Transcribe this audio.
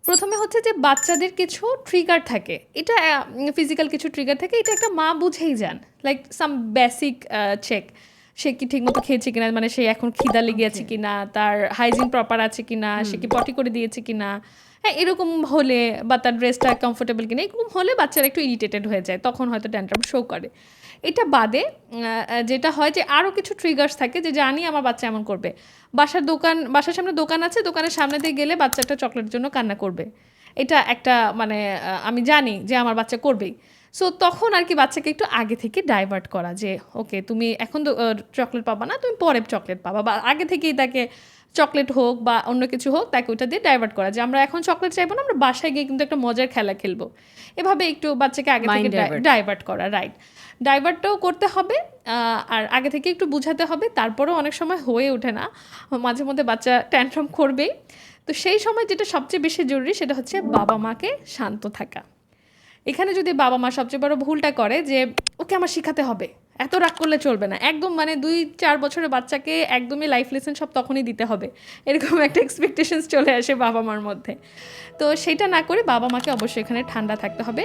প্রথমে হচ্ছে যে বাচ্চাদের কিছু ট্রিগার থাকে, এটা ফিজিক্যাল কিছু ট্রিগার থাকে, এটা একটা মা বুঝেই যান। লাইক সাম বেসিক চেক, সে কি ঠিকমতো খেয়েছে কিনা, মানে সে এখন খিদা লেগে আছে ওকে। কিনা, তার হাইজিন প্রপার আছে কিনা, সে হুম। কি পটি করে দিয়েছে কিনা। হ্যাঁ, এরকম হলে বা তার ড্রেসটা কমফোর্টেবল কিনা, এরকম হলে বাচ্চারা একটু ইরিটেটেড হয়ে যায়, তখন হয়তো ট্যান্ট্রাম শো করে। এটা বাদে যেটা হয় যে আরও কিছু ট্রিগার্স থাকে যে জানি আমার বাচ্চা এমন করবে। বাসার সামনে দোকান আছে, দোকানের সামনে দিয়ে গেলে বাচ্চাটা চকলেটের জন্য কান্না করবে। এটা একটা মানে আমি জানি যে আমার বাচ্চা করবেই। সো তখন আর কি বাচ্চাকে একটু আগে থেকে ডাইভার্ট করা যে ওকে তুমি এখন তো চকলেট পাবা না, তুমি পরে চকলেট পাবা, বা আগে থেকেই তাকে চকলেট হোক বা অন্য কিছু হোক তাকে ওইটা দিয়ে ডাইভার্ট করা যে আমরা এখন চকলেট চাইবো না, আমরা বাসায় গিয়ে কিন্তু একটা মজার খেলা খেলবো। এভাবে একটু বাচ্চাকে আগে থেকে মাইন্ড ডাইভার্ট। ডাইভার্ট করা, রাইট। ডাইভার্টটাও করতে হবে, আর আগে থেকে একটু বুঝাতে হবে, তারপরেও অনেক সময় হয়ে ওঠে না, মাঝে মধ্যে বাচ্চা ট্যান্ট্রাম করবেই। তো সেই সময় যেটা সবচেয়ে বেশি জরুরি সেটা হচ্ছে বাবা মাকে শান্ত থাকা। এখানে যদি বাবা মা সবচেয়ে বড় ভুলটা করে যে ওকে আমার শিখাতে হবে, এত রাগ করলে চলবে না, একদম মানে 2-4 বছরের বাচ্চাকে একদমই লাইফ লেসন সব তখনই দিতে হবে, এরকম একটা এক্সপেকটেশনস চলে আসে বাবা মার মধ্যে। তো সেটা না করে বাবা মাকে অবশ্যই এখানে ঠান্ডা থাকতে হবে।